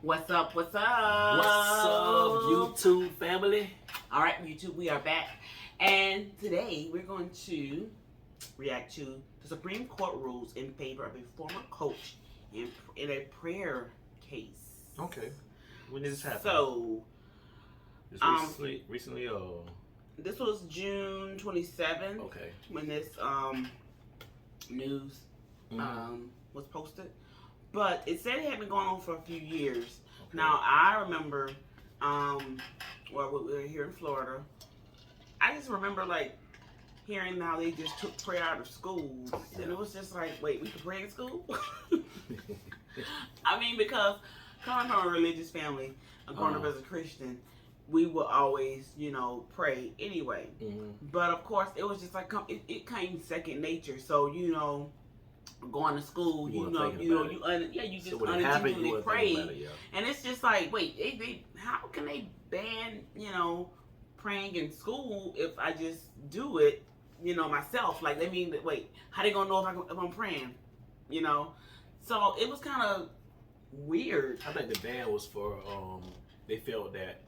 What's up? What's up? What's up, YouTube family? All right, YouTube, we are back. And today we're going to react to the Supreme Court rules in favor of a former coach in a prayer case. Okay. When did this happen? So, This recently or? This was June 27th. Okay. When this news was posted. But it said it had been going on for a few years. Okay. Now, I remember, we were here in Florida. I just remember, like, hearing how they just took prayer out of schools. Yeah. And it was just like, wait, we can pray in school? I mean, because coming from a religious family, growing up as a Christian, we would always, pray anyway. Mm-hmm. But, of course, it was just like, it came second nature. So, going to school, you just unintentionally pray, and it's just like, wait, they how can they ban praying in school if I just do it, myself? Like, wait, how they gonna know if I'm praying, So it was kind of weird. I think the ban was for they felt that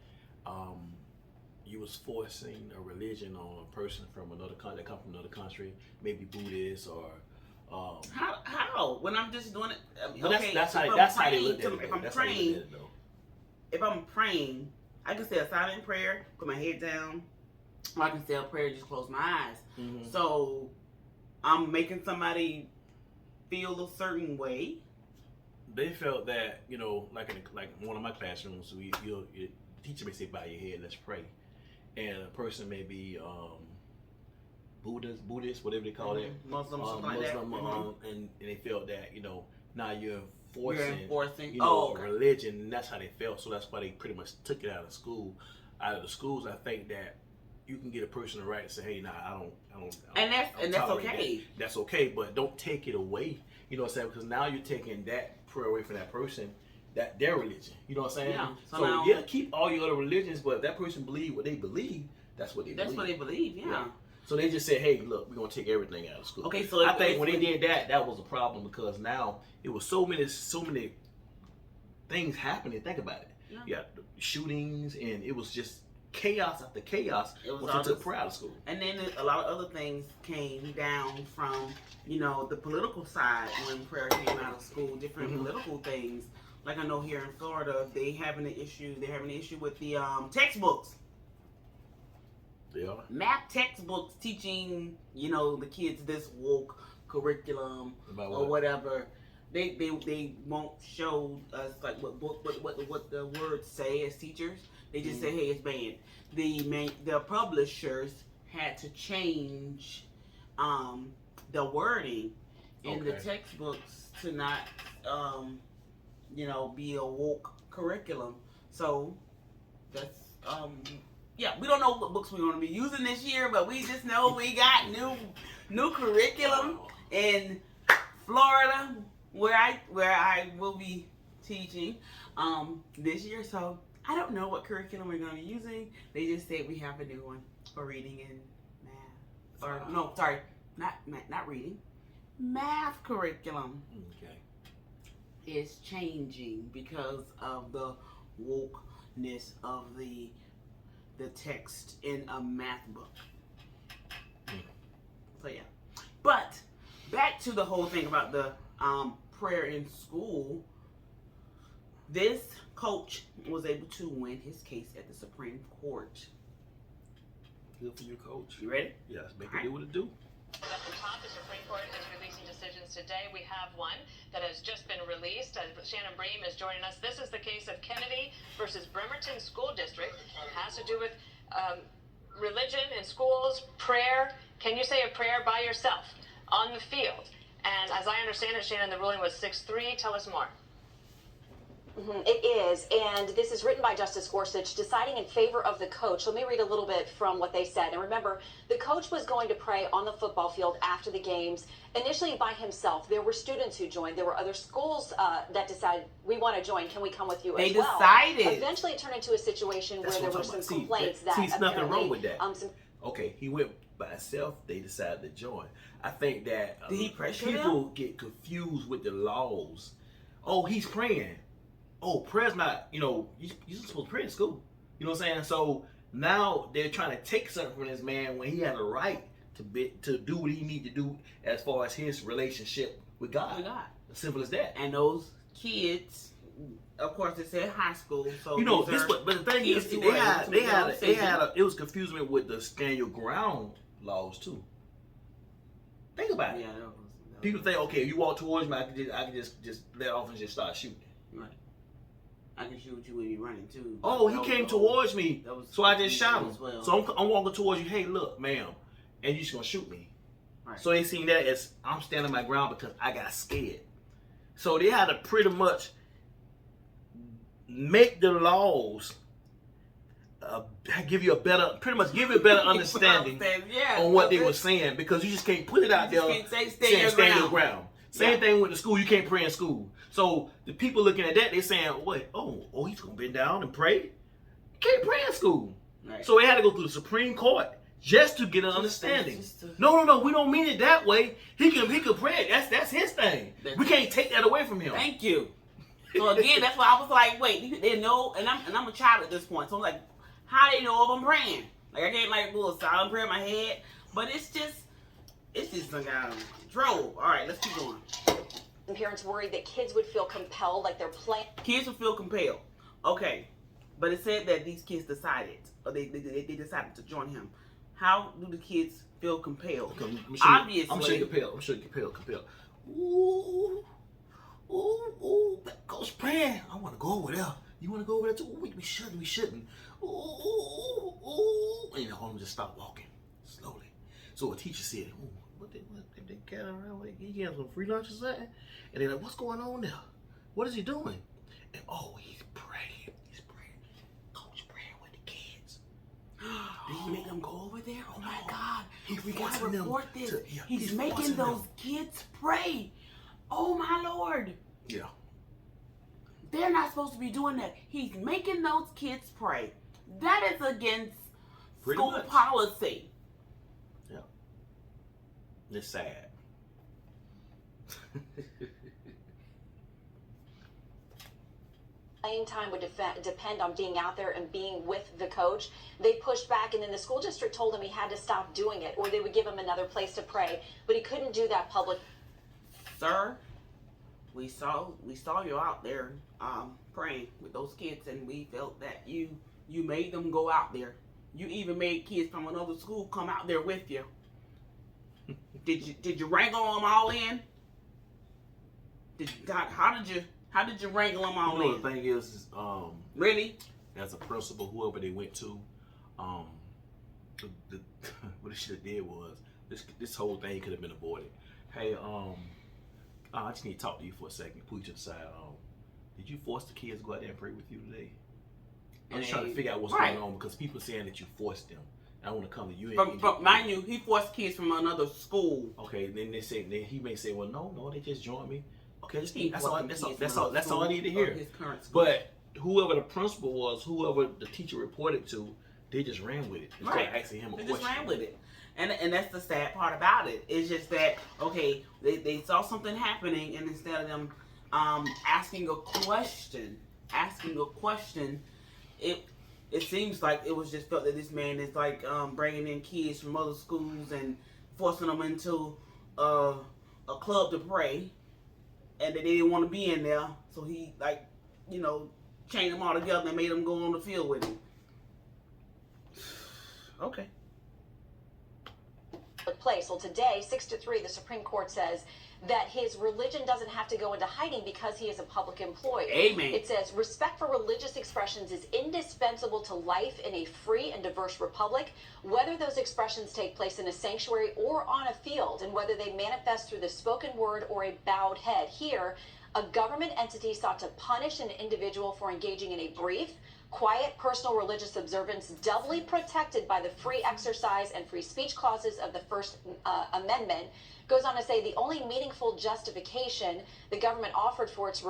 you was forcing a religion on a person from another country that come from another country, maybe Buddhist or. How? When I'm just doing it, that's how they look at it. If I'm praying, I can say a silent prayer, put my head down, or I can say a prayer, just close my eyes. Mm-hmm. So I'm making somebody feel a certain way. They felt that like one of my classrooms, your teacher may say, "Bow your head, let's pray," and a person may be. Buddhist, whatever they call it, Muslim, something like that. And they felt that now you're enforcing a religion, and that's how they felt. So that's why they pretty much took it out of school. Out of the schools, I think that you can get a person the right to say, "Hey, nah, I don't." And that's okay. That's okay, but don't take it away. You know what I'm saying? Because now you're taking that prayer away from that person, their religion. You know what I'm saying? Yeah. So keep all your other religions, but if that person believe what they believe, that's what they believe. That's what they believe. Yeah. So they just said, "Hey, look, we're gonna take everything out of school." Okay, so I think when they did that was a problem because now it was so many things happening. Think about it. Yeah. You got shootings, and it was just chaos after chaos. It was once they took prayer out of school. And then a lot of other things came down from the political side when prayer came out of school. Different political things. Like I know here in Florida, they're having an issue with the textbooks. Yeah. Math textbooks teaching, the kids this woke curriculum or whatever. They won't show us like what the words say as teachers. They just say, "Hey, it's banned." The publishers had to change the wording in the textbooks to not be a woke curriculum. So that's we don't know what books we're going to be using this year, but we just know we got new curriculum in Florida where I will be teaching this year. So I don't know what curriculum we're going to be using. They just said we have a new one for reading and math. Or no, sorry, not reading. Math curriculum. Okay. Is changing because of the wokeness of the text in a math book. So yeah. But back to the whole thing about the prayer in school. This coach was able to win his case at the Supreme Court. Good for you, Coach. You ready? Yes, make it do what it do. At the top, the Supreme Court is releasing decisions today. We have one that has just been released. Shannon Bream is joining us. This is the case of Kennedy versus Bremerton School District. It has to do with religion in schools, prayer. Can you say a prayer by yourself on the field? And as I understand it, Shannon, the ruling was 6-3. Tell us more. It is, and this is written by Justice Gorsuch, deciding in favor of the coach. Let me read a little bit from what they said. And remember, the coach was going to pray on the football field after the games, initially by himself. There were students who joined. There were other schools that decided, we want to join. Can we come with you as well? They decided. Eventually, it turned into a situation where there were some complaints that there's nothing wrong with that. Okay, he went by himself. They decided to join. I think that Did he pressure people get confused with the laws. Oh, he's praying. oh, prayer's not, you're supposed to pray in school. You know what I'm saying? So now they're trying to take something from this man when he had a right to do what he need to do as far as his relationship with God. As simple as that. And those kids, of course, they said high school, so but the thing is, it was confusing with the stand your ground laws too. Think about it. Yeah, People think, okay, if you walk towards me, I can just let off and just start shooting. Right. I can shoot you when you're running too. Oh, he came towards me, so I just shot him. Well. So I'm walking towards you. Hey, look, ma'am, and you just gonna shoot me. Right. So they seen that as I'm standing my ground because I got scared. So they had to pretty much make the laws give you a better understanding on what they were saying, because you just can't put it out there saying stand your ground. Same thing with the school. You can't pray in school. So the people looking at that, they're saying, "What? Oh, he's gonna bend down and pray? You can't pray in school." Right. So they had to go through the Supreme Court just to get an understanding. No, we don't mean it that way. He can pray. That's his thing. We can't take that away from him. Thank you. So again, that's why I was like, wait, they know, and I'm a child at this point, so I'm like, how do they know if I'm praying? Like I can't do a silent prayer in my head, but it's just like drove. All right, let's keep going. And parents worried that kids would feel compelled, like they're playing. Kids would feel compelled. Okay, but it said that these kids decided, or they decided to join him. How do the kids feel compelled? Okay, Obviously, I'm sure you compelled. Ooh, Coach praying. I want to go over there. You want to go over there too? We shouldn't. Ooh. And all of them just stop walking slowly. So a teacher said, what they got around? He getting some free lunch or something? And they're like, what's going on there? What is he doing? And he's praying. Coach praying with the kids. Did he make them go over there? Oh my God. We gotta report this. He's making those kids pray. Oh my Lord. Yeah. They're not supposed to be doing that. He's making those kids pray. That is against school policy. Yeah. It's sad. Playing time would depend on being out there and being with the coach. They pushed back, and then the school district told him he had to stop doing it, or they would give him another place to pray. But he couldn't do that public. Sir, we saw you out there praying with those kids, and we felt that you made them go out there. You even made kids from another school come out there with you. Did you wrangle them all in? How did you wrangle them all in? The thing is, really, as a principal, whoever they went to, what they should have did was this whole thing could have been avoided. Hey, I just need to talk to you for a second. Put you to the side. Did you force the kids to go out there and pray with you today? I'm just trying to figure out what's going on, because people are saying that you forced them. I want to come to you. Mind you, he forced kids from another school. Okay, then he may say, well, no, they just joined me. Okay, that's all I need to hear. But whoever the principal was, whoever the teacher reported to, they just ran with it. Instead of asking him a question. They just ran with it. And that's the sad part about it. It's just that, okay, they saw something happening, and instead of them asking a question, it seems like it was just felt that this man is like bringing in kids from other schools and forcing them into a club to pray, and that they didn't want to be in there, so he chained them all together and made them go on the field with him. Okay. Place. Well, today, 6-3, the Supreme Court says that his religion doesn't have to go into hiding because he is a public employee. Amen. It says respect for religious expressions is indispensable to life in a free and diverse republic, whether those expressions take place in a sanctuary or on a field, and whether they manifest through the spoken word or a bowed head. Here, a government entity sought to punish an individual for engaging in a brief, quiet, personal religious observance doubly protected by the free exercise and free speech clauses of the First Amendment. Goes on to say the only meaningful justification the government offered for its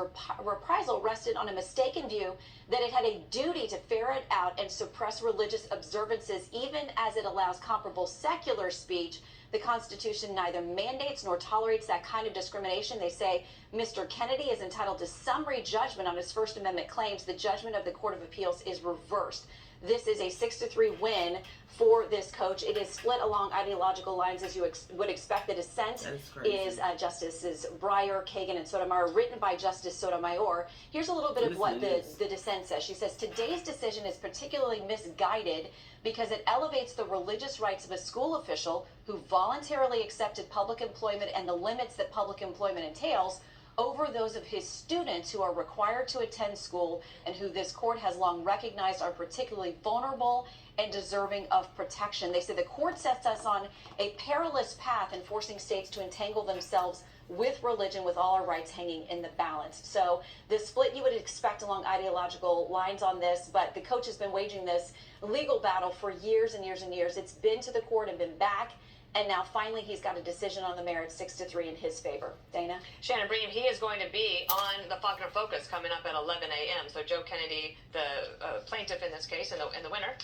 reprisal rested on a mistaken view that it had a duty to ferret out and suppress religious observances, even as it allows comparable secular speech. The Constitution neither mandates nor tolerates that kind of discrimination. They say Mr. Kennedy is entitled to summary judgment on his First Amendment claims. The judgment of the Court of Appeals is reversed. This is a 6-3 win for this coach. It is split along ideological lines, as you would expect. The dissent is Justices Breyer, Kagan, and Sotomayor, written by Justice Sotomayor. Here's a little bit of what the dissent says. She says, today's decision is particularly misguided because it elevates the religious rights of a school official who voluntarily accepted public employment and the limits that public employment entails over those of his students who are required to attend school and who this court has long recognized are particularly vulnerable and deserving of protection. They say the court sets us on a perilous path in forcing states to entangle themselves with religion, with all our rights hanging in the balance. So the split you would expect along ideological lines on this, but the coach has been waging this legal battle for years and years and years. It's been to the court and been back. And now finally he's got a decision on the merits 6-3 in his favor. Dana? Shannon Bream, he is going to be on the Faulkner Focus coming up at 11 a.m. So Joe Kennedy, the plaintiff in this case and the winner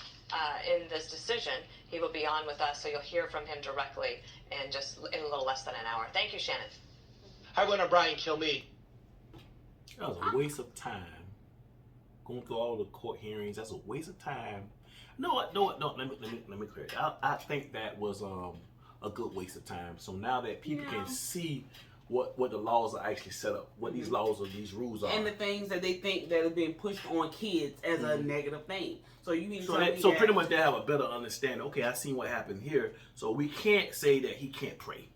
in this decision, he will be on with us. So you'll hear from him directly in a little less than an hour. Thank you, Shannon. Hi, Winner Brian Kilmeade. That was a waste of time. Going through all the court hearings, that's a waste of time. No, let me clear it. I think that was a good waste of time. So now that people can see what the laws are actually set up, what these laws or these rules are, and the things that they think that are being pushed on kids as a negative thing. So you mean so pretty much they have a better understanding. Okay, I seen what happened here, so we can't say that he can't pray.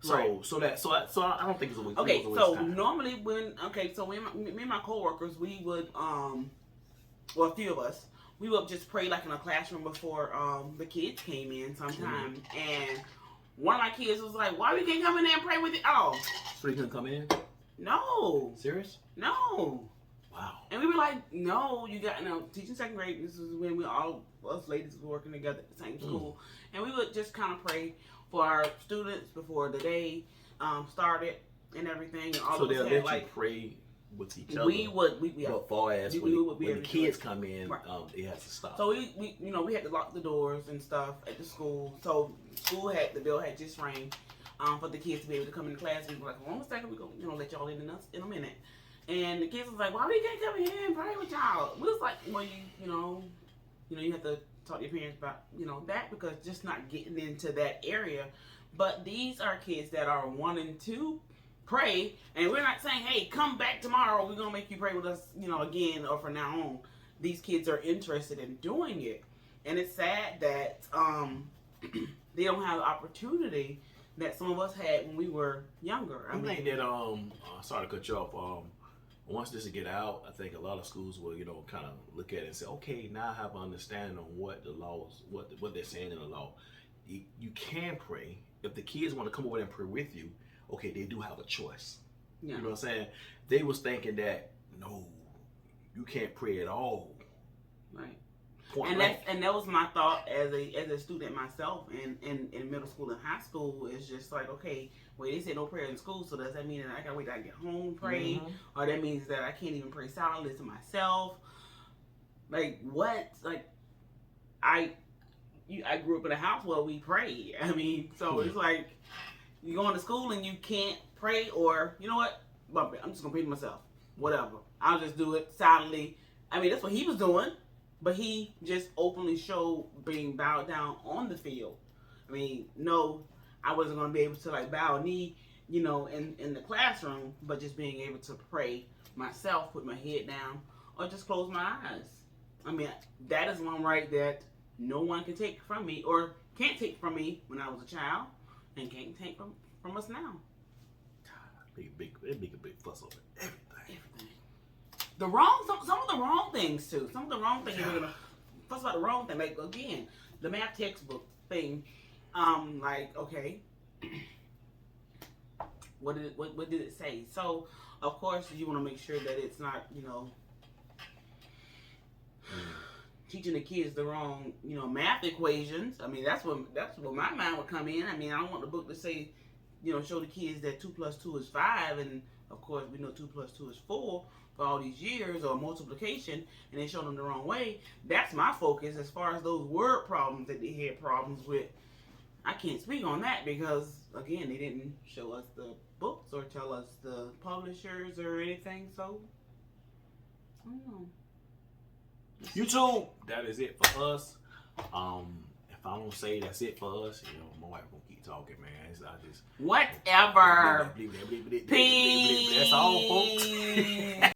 So I don't think it's a waste. Okay, of time. Normally so me and my coworkers, we would well, a few of us, we would just pray like in a classroom before the kids came in sometime. And one of my kids was like, why we can't come in there and pray with you? Oh. So you couldn't come in? No. Serious? No. Wow. And we were like, no, you got, teaching second grade, this is when us ladies were working together at the same school. And we would just kind of pray for our students before the day started and everything. And all so they'll let you pray with each other. We would. But far as when the kids come in, it has to stop. So we had to lock the doors and stuff at the school. So the bell had just rang for the kids to be able to come in the class. We were like, hold on a second, we're gonna let y'all in a minute. And the kids was like, why we can't come in here and pray with y'all? We was like, well, you have to talk to your parents about that, because just not getting into that area. But these are kids that are wanting to pray, and we're not saying, hey, come back tomorrow, we're gonna make you pray with us again or from now on. These kids are interested in doing it, and it's sad that they don't have the opportunity that some of us had when we were younger. I think that sorry to cut you off, once this get out, I think a lot of schools will kind of look at it and say, okay, now I have an understanding on what the laws, what they're saying in the law. You can pray if the kids want to come over and pray with you. Okay, they do have a choice. Yeah. You know what I'm saying? They was thinking that, no, you can't pray at all. Right. And that was my thought as a student myself in middle school and high school. Is just like, okay, well, they said no prayer in school, so does that mean that I gotta wait till I get home and pray? Or that means that I can't even pray silently to myself? Like, what? Like, I grew up in a house where we prayed. So it's like, you go into school and you can't pray, or you know what? Bump it. I'm just gonna pray to myself. Whatever. I'll just do it silently. That's what he was doing, but he just openly showed being bowed down on the field. No, I wasn't gonna be able to bow a knee, in the classroom, but just being able to pray myself, put my head down, or just close my eyes. That is one right that no one can take from me, or can't take from me when I was a child. And can't take from us now. They make a big fuss over everything. Some of the wrong things too. Some of the wrong things. You're gonna fuss about the wrong thing. Like, again, the math textbook thing. Okay, what did it say? So of course you want to make sure that it's not teaching the kids the wrong, math equations. That's what my mind would come in. I don't want the book to say show the kids that 2 + 2 is 5, and of course we know 2 + 2 is 4 for all these years, or multiplication, and they show them the wrong way. That's my focus. As far as those word problems that they had problems with, I can't speak on that because, again, they didn't show us the books or tell us the publishers or anything, so I don't know. YouTube, that is it for us. If I don't say that's it for us, my wife gonna keep talking, man. Whatever. Peace. Peace. That's all, folks.